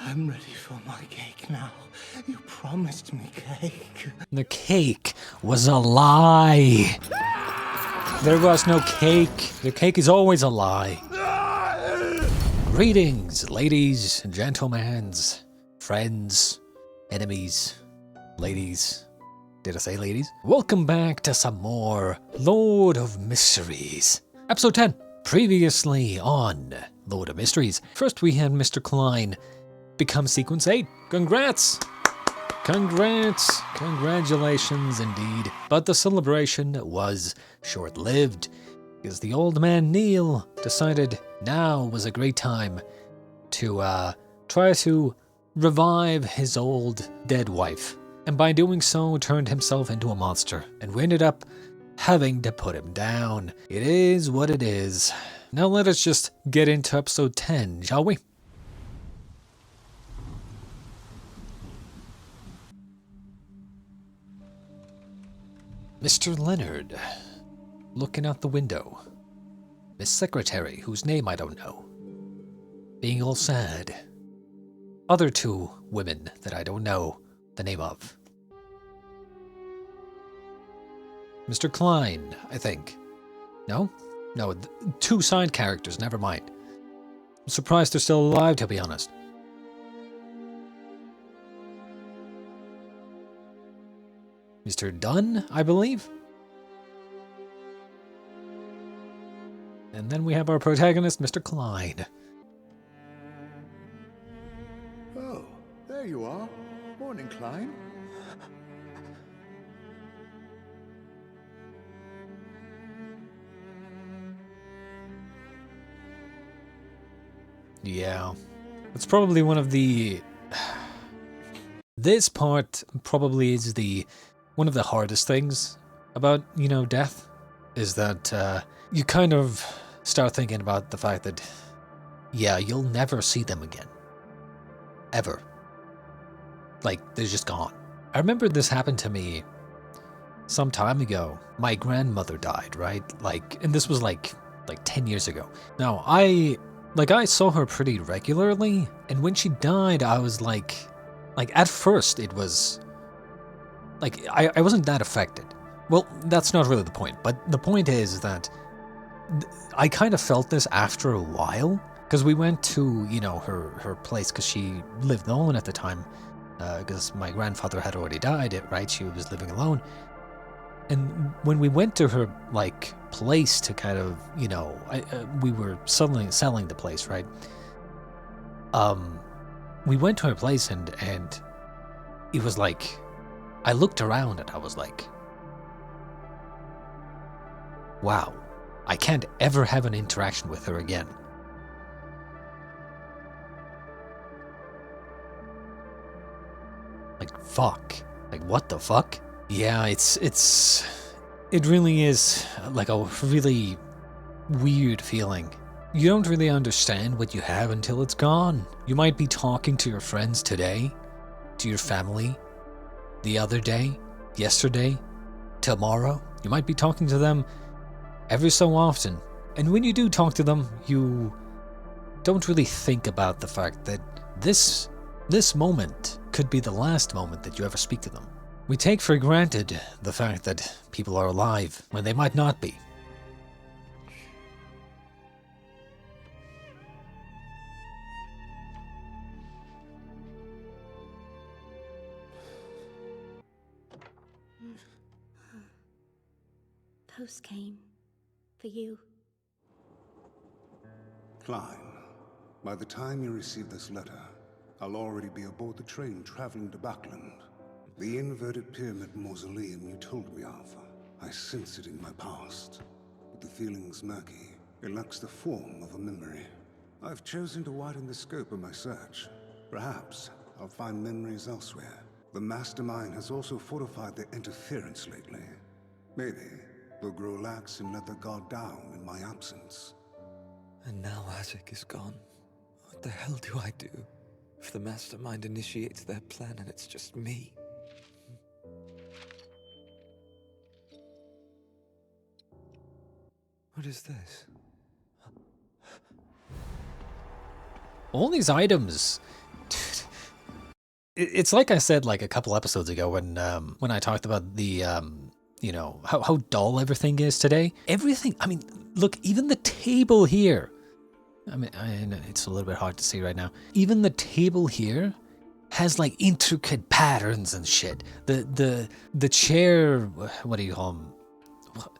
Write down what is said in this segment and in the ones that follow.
I'm ready for my cake now. You promised me cake. The cake was a lie. There was no cake. The cake is always a lie. Greetings, ladies and gentlemen, friends, enemies, ladies. Did I say ladies? Welcome back to some more Lord of Mysteries. Episode 10. Previously on Lord of Mysteries. First we had Mr. Klein become Sequence 8. Congrats! Congrats! Congratulations indeed. But the celebration was short-lived, because the old man Neil decided now was a great time to try to revive his old dead wife. And by doing so, turned himself into a monster. And we ended up having to put him down. It is what it is. Now let us just get into episode 10, shall we? Mr. Leonard, looking out the window. Miss Secretary, whose name I don't know, being all sad. Other two women that I don't know the name of. Mr. Klein, I think. No? No, two side characters, never mind. I'm surprised they're still alive, to be honest. Mr. Dunn, I believe? And then we have our protagonist, Mr. Klein. Oh, there you are. Morning, Klein. Yeah. It's probably one of the... This part probably is one of the hardest things about, death. Is that you kind of start thinking about the fact that, yeah, you'll never see them again. Ever. Like, they're just gone. I remember this happened to me some time ago. My grandmother died, right? And this was like 10 years ago. Now, I saw her pretty regularly, and when she died, I was like at first it was, I wasn't that affected. Well, that's not really the point, but the point is that I kind of felt this after a while, because we went to, her place, because she lived alone at the time, because my grandfather had already died, right? She was living alone. And when we went to her, place to kind of, we were selling the place, right? We went to her place and it was like, I looked around and I was like, wow, I can't ever have an interaction with her again. Fuck. What the fuck? Yeah, it really is like a really weird feeling. You don't really understand what you have until it's gone. You might be talking to your friends today, to your family, the other day, yesterday, tomorrow. You might be talking to them every so often. And when you do talk to them, you don't really think about the fact that this moment could be the last moment that you ever speak to them. We take for granted the fact that people are alive when they might not be. Post came for you. Klein, by the time you receive this letter, I'll already be aboard the train traveling to Buckland. The inverted pyramid mausoleum you told me of. I sense it in my past, but the feeling's murky. It lacks the form of a memory. I've chosen to widen the scope of my search. Perhaps I'll find memories elsewhere. The Mastermind has also fortified their interference lately. Maybe they'll grow lax and let their guard down in my absence. And now Isaac is gone. What the hell do I do if the Mastermind initiates their plan and it's just me? What is this? All these items, dude, It's like I said like a couple episodes ago when I talked about the you know, how dull everything is today. Everything, I mean, look, even the table here. I mean, it's a little bit hard to see right now. Even the table here has like intricate patterns and shit. The chair, what do you call them?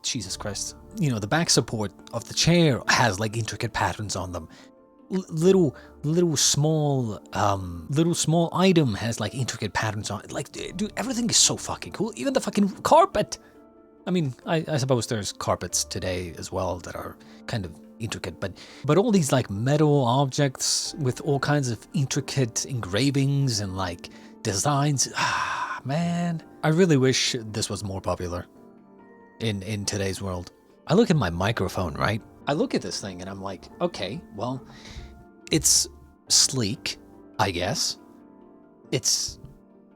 Jesus Christ. You know, the back support of the chair has like intricate patterns on them. Little small item has like intricate patterns on it. Like, dude, everything is so fucking cool. Even the fucking carpet. I mean, I suppose there's carpets today as well that are kind of intricate, but all these like metal objects with all kinds of intricate engravings and like designs. Ah, man, I really wish this was more popular in today's world. I look at my microphone, right? I look at this thing and I'm like, okay, well, it's sleek, I guess. It's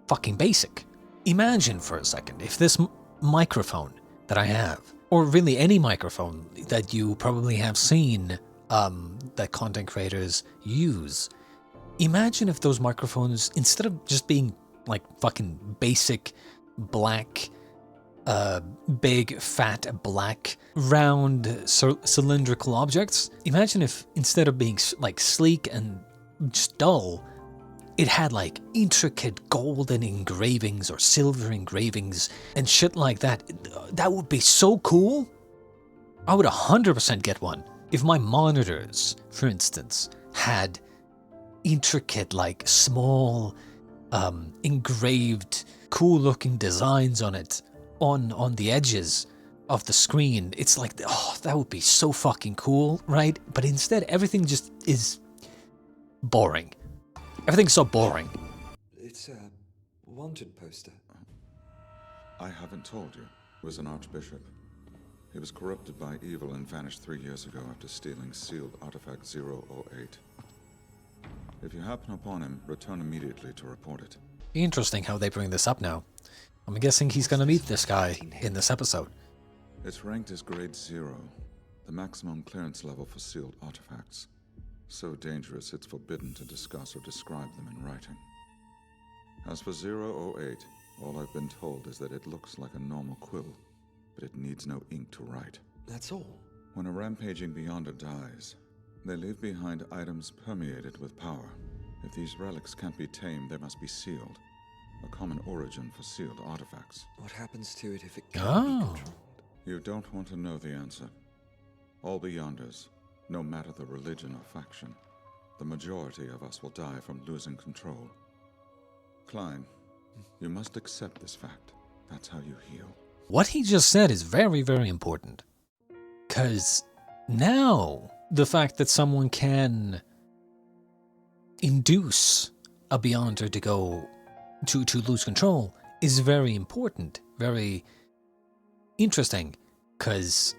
fucking basic. Imagine for a second if this microphone that I have, or really any microphone that you probably have seen that content creators use, imagine if those microphones, instead of just being like fucking basic black, big, fat, black, round, cylindrical objects, imagine if instead of being like sleek and just dull, it had like intricate golden engravings or silver engravings and shit like that. That would be so cool. I would 100% get one. If my monitors, for instance, had intricate, like small, engraved, cool looking designs on it, on the edges of the screen, it's like, oh, that would be so fucking cool, right? But instead, everything just is boring. Everything's so boring. It's a wanted poster. I haven't told you. Was an archbishop. He was corrupted by evil and vanished 3 years ago after stealing sealed artifact 008. If you happen upon him, return immediately to report it. Interesting how they bring this up now. I'm guessing he's gonna meet this guy in this episode. It's ranked as grade 0, the maximum clearance level for sealed artifacts. So dangerous it's forbidden to discuss or describe them in writing. As for 008, all I've been told is that it looks like a normal quill, but it needs no ink to write. That's all. When a rampaging Beyonder dies, they leave behind items permeated with power. If these relics can't be tamed, they must be sealed. A common origin for sealed artifacts. What happens to it if it can't be controlled? You don't want to know the answer. All Beyonders, no matter the religion or faction, the majority of us will die from losing control. Klein, you must accept this fact. That's how you heal. What he just said is very, very important. 'Cause now the fact that someone can induce a Beyonder to go to lose control is very important, very interesting, 'cause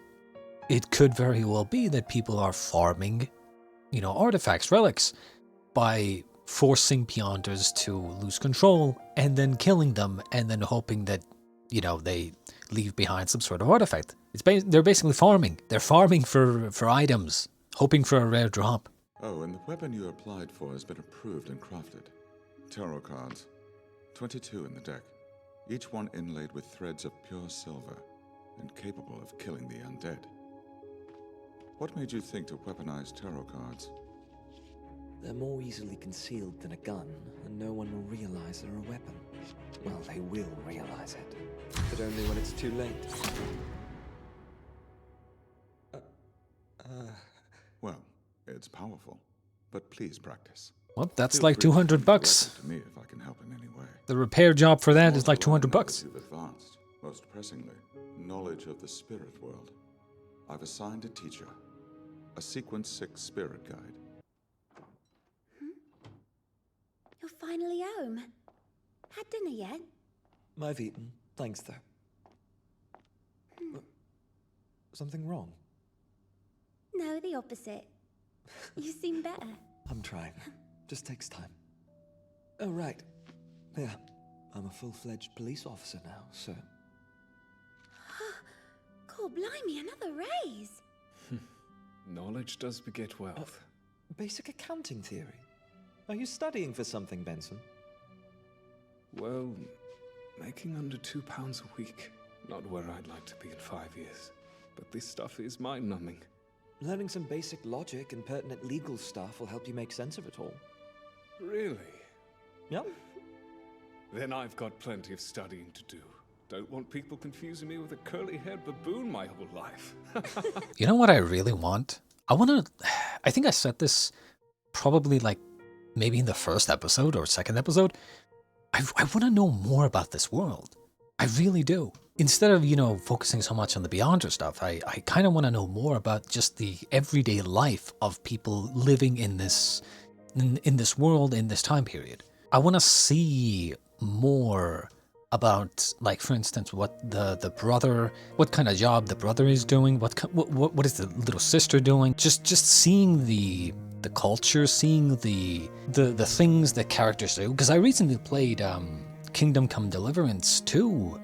it could very well be that people are farming, you know, artifacts, relics, by forcing Beyonders to lose control and then killing them and then hoping that, you know, they leave behind some sort of artifact. They're basically farming. They're farming for items, hoping for a rare drop. Oh, and the weapon you applied for has been approved and crafted. Tarot cards. 22 in the deck. Each one inlaid with threads of pure silver and capable of killing the undead. What made you think to weaponize tarot cards? They're more easily concealed than a gun, and no one will realize they're a weapon. Well, they will realize it, but only when it's too late. Well, it's powerful, but please practice. Well, that's Feel like free to $200 come bucks. directly to me if I can help in any way. The repair job for that is like Also, $200 I know bucks. that you've advanced, most pressingly, knowledge of the spirit world. I've assigned a teacher, a Sequence 6 spirit guide. You're finally home. Had dinner yet? I've eaten, thanks though. Something wrong? No, the opposite. You seem better. I'm trying. Just takes time. Oh, right. Yeah, I'm a full-fledged police officer now, so... God blimey, another raise. Knowledge does beget wealth. Basic accounting theory. Are you studying for something, Benson? Well, making under £2 a week. Not where I'd like to be in 5 years. But this stuff is mind-numbing. Learning some basic logic and pertinent legal stuff will help you make sense of it all. Really? Yep. Then I've got plenty of studying to do. Don't want people confusing me with a curly-haired baboon my whole life. You know what I really want? I think I said this probably like maybe in the first episode or second episode. I want to know more about this world. I really do. Instead of, focusing so much on the Beyonder stuff, I kind of want to know more about just the everyday life of people living in this world, in this time period. I want to see more about, like, for instance, what the brother, what kind of job the brother is doing, what is the little sister doing. Just seeing the culture, seeing the things that characters do. Because I recently played Kingdom Come Deliverance 2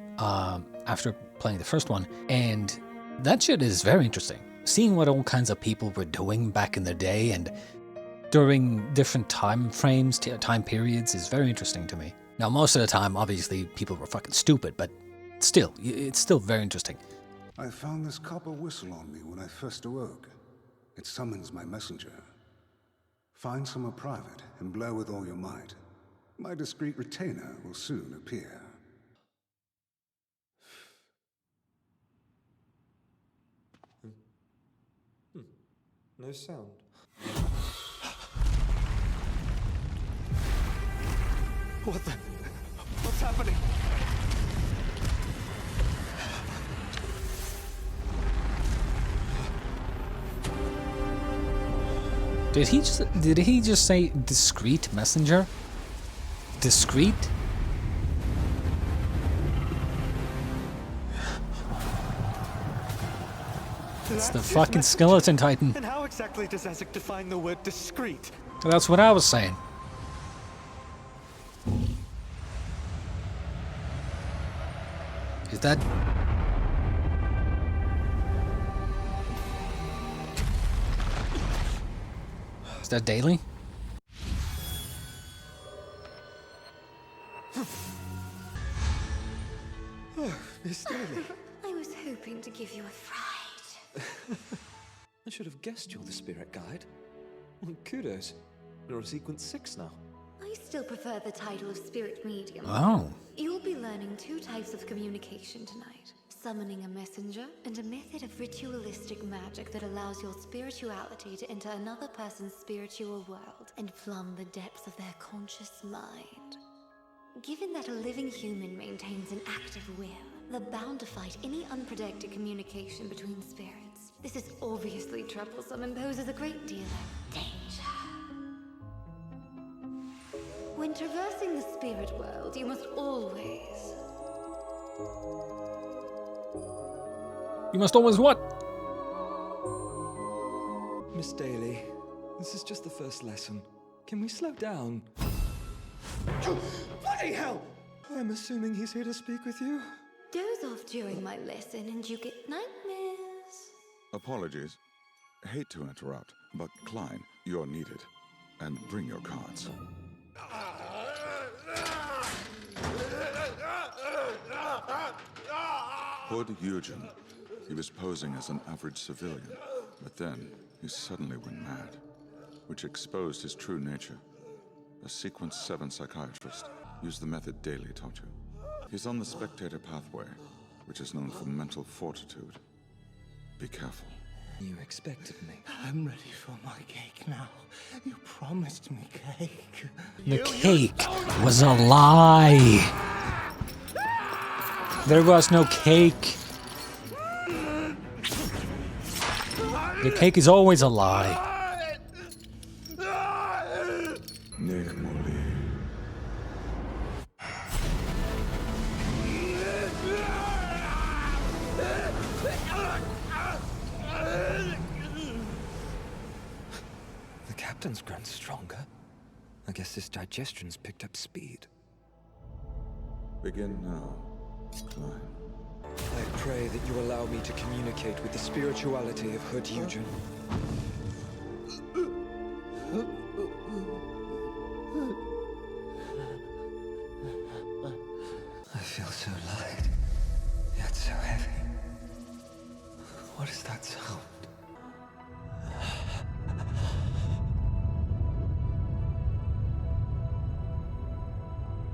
after playing the first one, and that shit is very interesting. Seeing what all kinds of people were doing back in the day and during different time frames, time periods is very interesting to me. Now, most of the time, obviously, people were fucking stupid, but still, it's still very interesting. I found this copper whistle on me when I first awoke. It summons my messenger. Find somewhere private and blow with all your might. My discreet retainer will soon appear. No sound. What's happening? Did he just say discreet messenger? Discreet? It's the fucking skeleton titan. And how exactly does Isaac define the word discreet? That's what I was saying. Is that... Is that daily? Miss Daly. I was hoping to give you a fright. I should have guessed you're the spirit guide. Well, kudos. You're a sequence 6 now. I still prefer the title of spirit medium. Oh. You'll be learning 2 types of communication tonight. Summoning a messenger, and a method of ritualistic magic that allows your spirituality to enter another person's spiritual world and plumb the depths of their conscious mind. Given that a living human maintains an active will, they're bound to fight any unprotected communication between spirits. This is obviously troublesome and poses a great deal of danger. When traversing the spirit world, you must always... You must always what? Miss Daly, this is just the first lesson. Can we slow down? Bloody hell! I'm assuming he's here to speak with you. Doze off during my lesson and you get nightmares. Apologies. Hate to interrupt, but Klein, you're needed. And bring your cards. Hood Eugen. He was posing as an average civilian, but then he suddenly went mad, which exposed his true nature. A Sequence 7 psychiatrist used the method Daly taught you. He's on the spectator pathway, which is known for mental fortitude. Be careful. You expected me. I'm ready for my cake now. You promised me cake. The cake was a lie. There was no cake. The cake is always a lie. Nick Molly. The captain's grown stronger. I guess his digestion's picked up speed. Begin now, Klein. I pray that you allow me to communicate with the spirituality of Hood Eugen. feel so light, yet so heavy. What is that sound?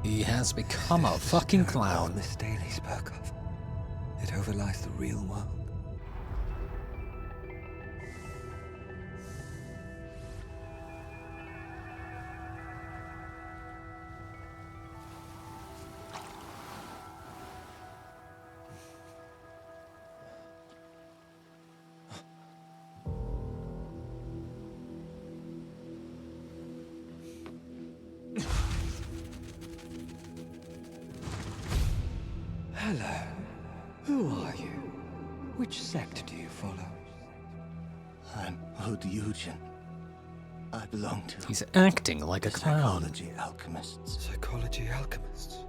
He has become a fucking clown. Miss Daly spoke of. It overlies the real world. Hello. Who are you? Which sect do you follow? I'm Hood Eugen. I belong to He's acting like a clown. psychology alchemists. Psychology alchemists.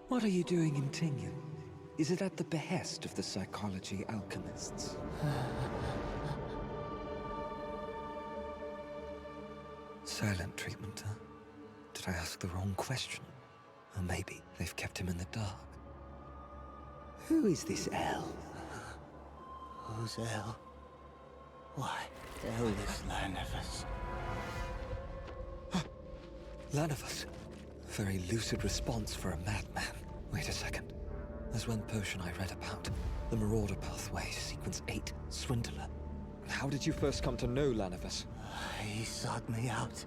What are you doing in Tingen? Is it at the behest of the psychology alchemists? Silent treatment, huh? Did I ask the wrong question? Or maybe they've kept him in the dark. Who is this L? Who's L? Why, L is Lanivus. Lanivus. Very lucid response for a madman. Wait a second. There's one potion I read about. The Marauder Pathway, Sequence 8, Swindler. How did you first come to know Lanivus? He sought me out.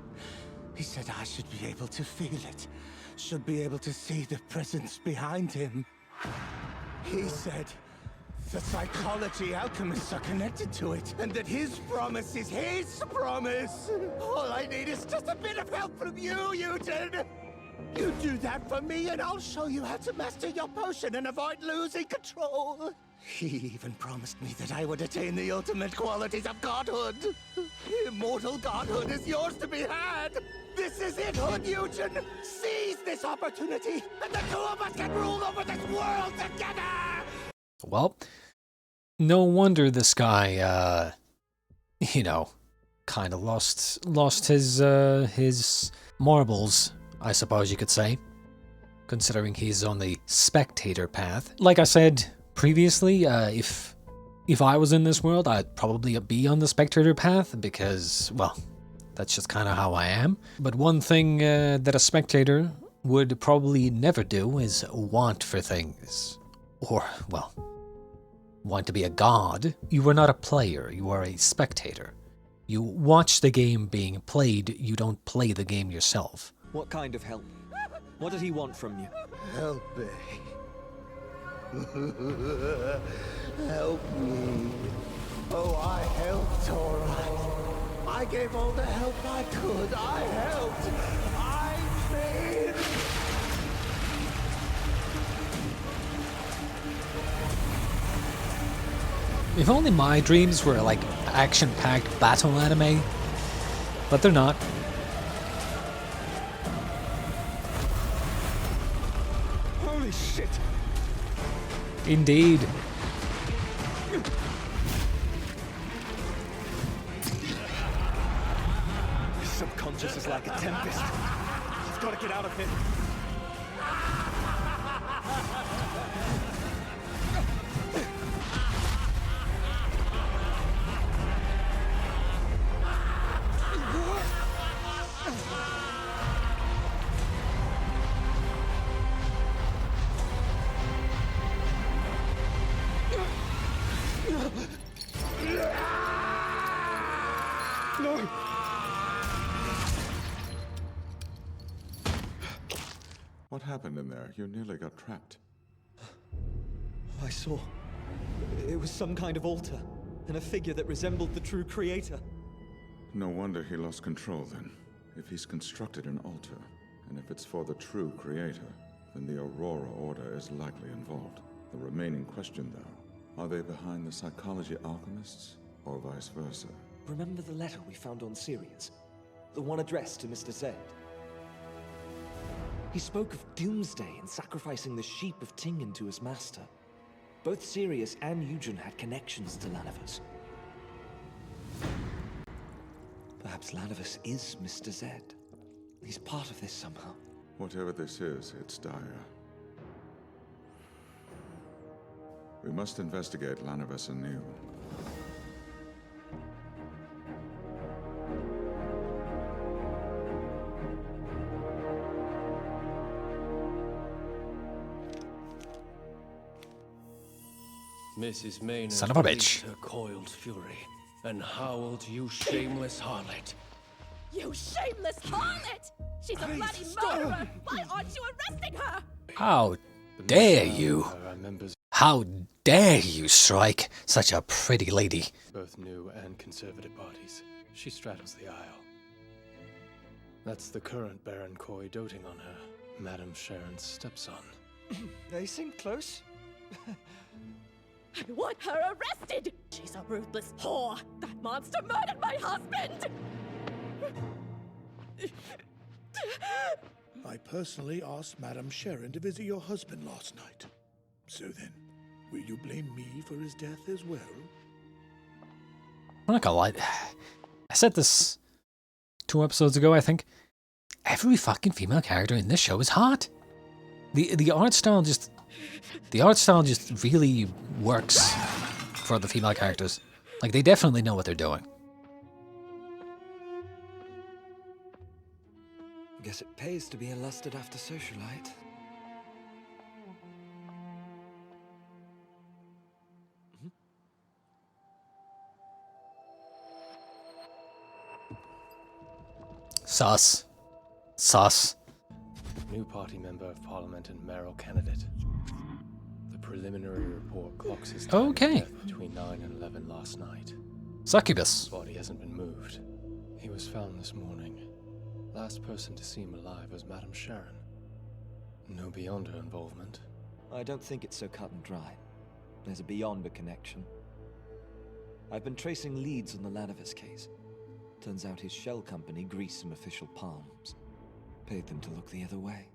He said I should be able to feel it. Should be able to see the presence behind him. He said the psychology alchemists are connected to it, and that his promise is his promise. All I need is just a bit of help from you, Eugen. You do that for me, and I'll show you how to master your potion and avoid losing control. He even promised me that I would attain the ultimate qualities of godhood. Immortal godhood is yours to be had. This is it, Hood Eugen. Seize this opportunity, and the two of us can rule over this world together. Well, no wonder this guy, kind of lost his marbles, I suppose you could say, considering he's on the spectator path. Like I said previously, if I was in this world, I'd probably be on the spectator path because, well, that's just kind of how I am. But one thing that a spectator would probably never do is want for things. Or, well, want to be a god. You are not a player, you are a spectator. You watch the game being played, you don't play the game yourself. What kind of help? What did he want from you? Help me. Help me. Oh, I helped, all right. I gave all the help I could. I helped. I made. If only my dreams were like action-packed battle anime, but they're not. Holy shit! Indeed. His subconscious is like a tempest. I've got to get out of here. No! What happened in there? You nearly got trapped. I saw. It was some kind of altar, and a figure that resembled the true creator. No wonder he lost control then. If he's constructed an altar, and if it's for the true creator, then the Aurora Order is likely involved. The remaining question, though, are they behind the psychology alchemists, or vice versa? Remember the letter we found on Sirius? The one addressed to Mr. Zed? He spoke of doomsday and sacrificing the sheep of Tingen to his master. Both Sirius and Eugen had connections to Lanivus. Perhaps Lanivus is Mr. Zed. He's part of this somehow. Whatever this is, it's dire. We must investigate Lanivus anew. Mrs. Maynard Son of a released bitch. her coiled fury and howled, "You shameless harlot!" You shameless harlot! She's a bloody murderer! Why aren't you arresting her? How dare you? Our members, How dare you strike such a pretty lady? both new and conservative parties. She straddles the aisle. That's the current Baron Coy doting on her, Madame Sharon's stepson. They seem close. I want her arrested! She's a ruthless whore! That monster murdered my husband! I personally asked Madame Sharon to visit your husband last night. So then, will you blame me for his death as well? I'm not gonna lie. I said this 2 episodes ago, I think. Every fucking female character in this show is hot. The art style just really works for the female characters. Like, they definitely know what they're doing. Guess it pays to be a lusted after socialite. Sus. Sus. New party member of parliament and mayoral candidate. The preliminary report clocks his time of Okay. death between 9 and 11 last night. Succubus. His body hasn't been moved. He was found this morning. Last person to see him alive was Madame Sharon. No beyond her involvement. I don't think it's so cut and dry. There's a beyond a connection. I've been tracing leads on the Lanivus case. Turns out his shell company greased some official palms. Paid them to look the other way.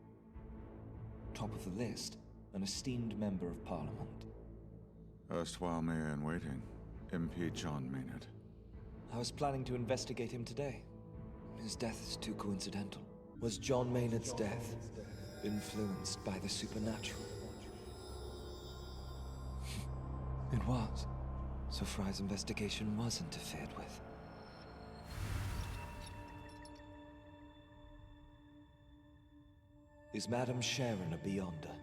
Top of the list, an esteemed member of parliament. Erstwhile mayor-in-waiting, MP John Maynard. I was planning to investigate him today. His death is too coincidental. Was John Maynard's death influenced by the supernatural? It was. So Fry's investigation was interfered with. Is Madame Sharon a beyonder?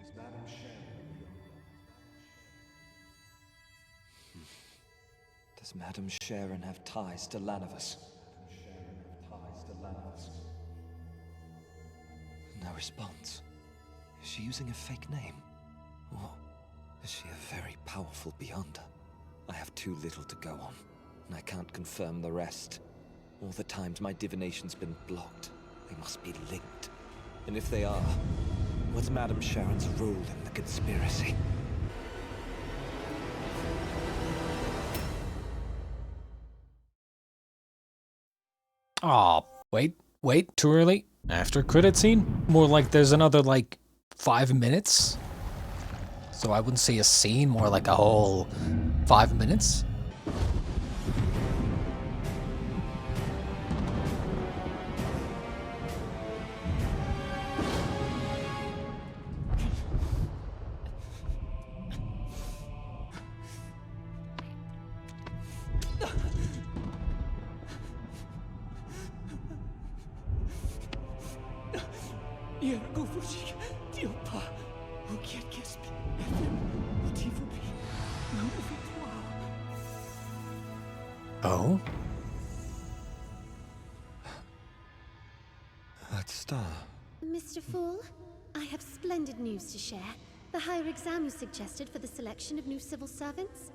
Does Madame Sharon have ties to Lanivus? No response. Is she using a fake name? Or is she a very powerful beyonder? I have too little to go on, and I can't confirm the rest. All the times my divination's been blocked, they must be linked. And if they are, what's Madame Sharon's role in the conspiracy? Aw, wait, too early? After credit scene? More like there's another, 5 minutes? So I wouldn't say a scene, more like a whole 5 minutes? Oh? That star. Mr. Fool, I have splendid news to share. The higher exam you suggested for the selection of new civil servants?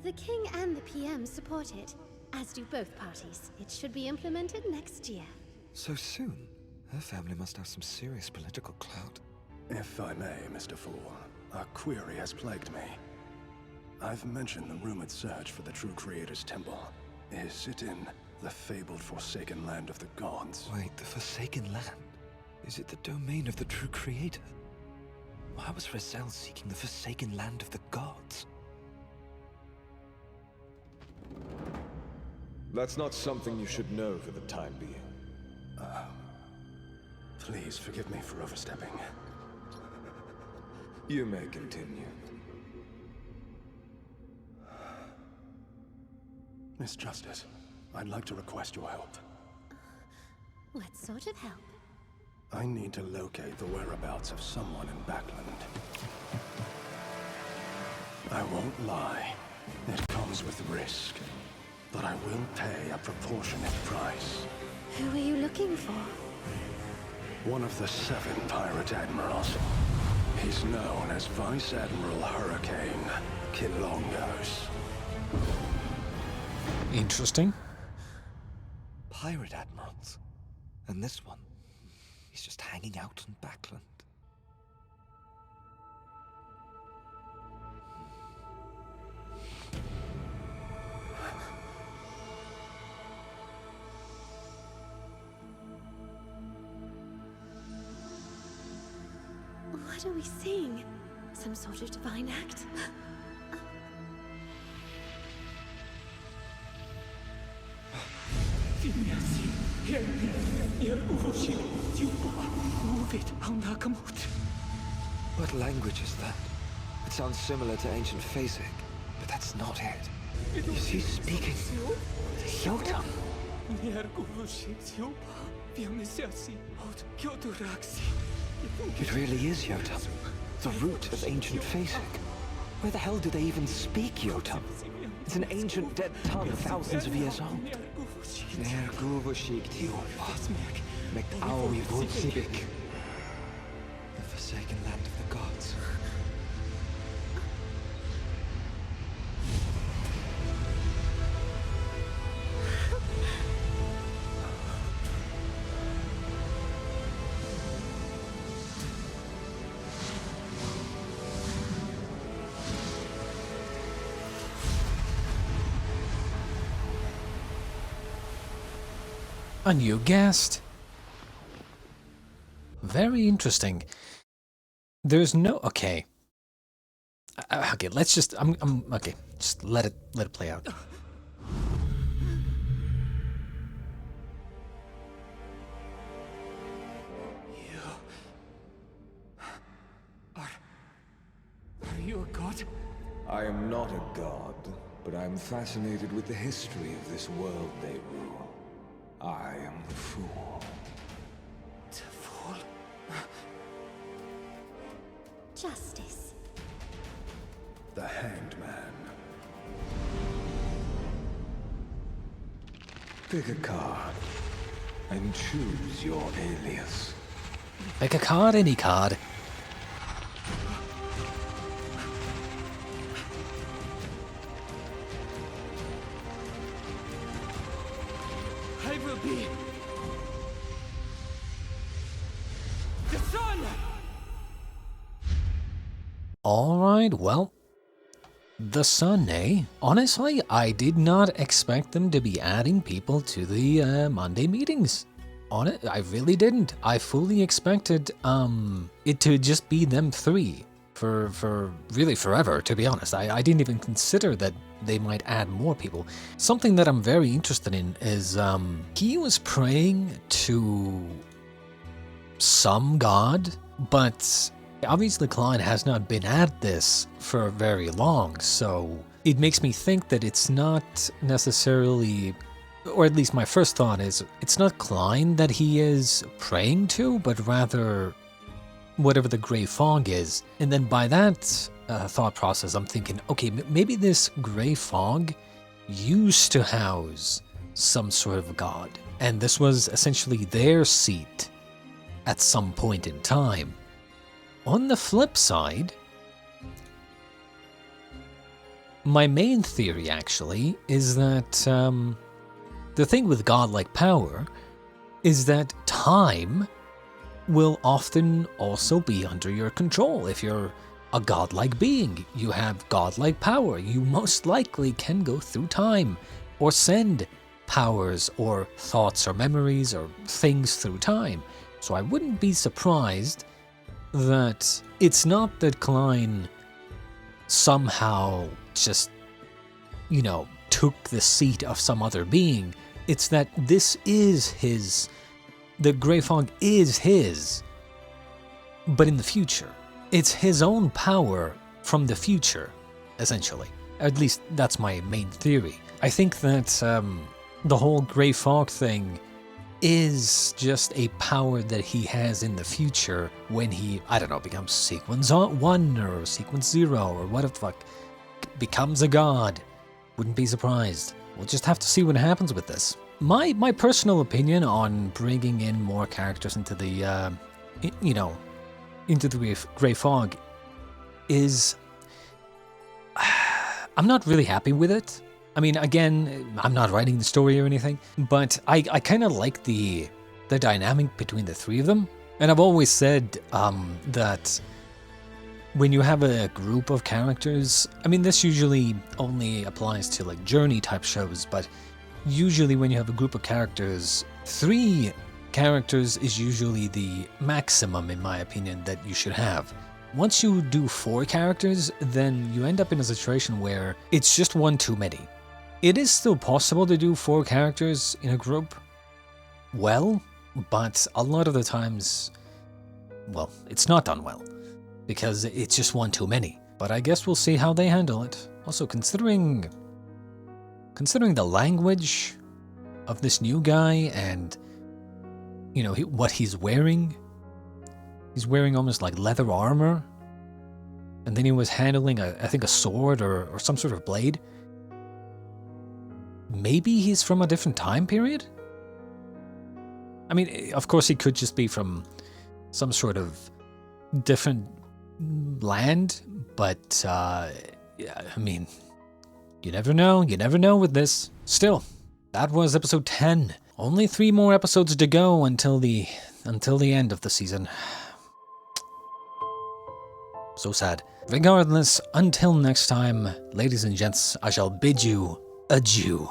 The King and the PM support it, as do both parties. It should be implemented next year. So soon? Her family must have some serious political clout. If I may, Mr. Fool, a query has plagued me. I've mentioned the rumored search for the true Creator's temple. Is it in the fabled Forsaken Land of the Gods? Wait, the Forsaken Land? Is it the domain of the true Creator? Why was Razel seeking the Forsaken Land of the Gods? That's not something you should know for the time being. Please forgive me for overstepping. You may continue. Miss Justice, I'd like to request your help. What sort of help? I need to locate the whereabouts of someone in Backland. I won't lie. It comes with risk. But I will pay a proportionate price. Who are you looking for? One of the 7 pirate admirals. He's known as Vice Admiral Hurricane Kilongos. Interesting. Pirate admirals. And this one, he's just hanging out in Backland. What are we seeing? Some sort of divine act? What language is that? It sounds similar to ancient Phasic, but that's not it. Is he speaking Yotam? It really is Yotam, the root of ancient Phasic. Where the hell do they even speak Yotam? It's an ancient dead tongue thousands of years old. The forsaken land of the gods. A new guest. Very interesting. There's no... Okay. Okay, let's just... okay, just let it play out. Are you a god? I am not a god, but I am fascinated with the history of this world they rule. I am the fool. The fool? Justice. The Hanged Man. Pick a card and choose your alias. Pick a card, any card. I will be the sun. Alright, well, the sun, eh? Honestly, I did not expect them to be adding people to the Monday meetings. On it, I really didn't. I fully expected it to just be them 3 for really forever, to be honest. I didn't even consider that they might add more people. Something that I'm very interested in is he was praying to some god, but obviously Klein has not been at this for very long, so it makes me think that it's not necessarily, or at least my first thought is, it's not Klein that he is praying to, but rather whatever the Grey Fog is. And then by that thought process, I'm thinking, okay, maybe this Grey Fog used to house some sort of god, and this was essentially their seat at some point in time. On the flip side, my main theory actually is that the thing with godlike power is that time will often also be under your control. If you're a godlike being, you have godlike power, you most likely can go through time or send powers or thoughts or memories or things through time. So I wouldn't be surprised that it's not that Klein somehow just, you know, took the seat of some other being. It's that this is his, the Grey Fog is his, but in the future. It's his own power from the future, essentially. At least that's my main theory. I think that the whole Grey Fog thing is just a power that he has in the future when he, I don't know, becomes Sequence 1 or Sequence 0 or what the fuck, becomes a god. Wouldn't be surprised. We'll just have to see what happens with this. My personal opinion on bringing in more characters into the, into the Grey Fog is, I'm not really happy with it. I mean, again, I'm not writing the story or anything, but I kind of like the dynamic between the three of them. And I've always said that when you have a group of characters, I mean, this usually only applies to like journey type shows, but usually when you have a group of characters, 3 characters is usually the maximum, in my opinion, that you should have. Once you do 4 characters, then you end up in a situation where it's just one too many. It is still possible to do 4 characters in a group well, but a lot of the times, well, it's not done well, because it's just one too many. But I guess we'll see how they handle it. Also, considering the language of this new guy and, you know, what he's wearing almost like leather armor, and then he was handling, I think, a sword or some sort of blade. Maybe he's from a different time period? I mean, of course he could just be from some sort of different land, but, yeah, I mean, you never know with this. Still, that was episode 10. Only 3 more episodes to go until the end of the season. So sad. Regardless, until next time, ladies and gents, I shall bid you adieu.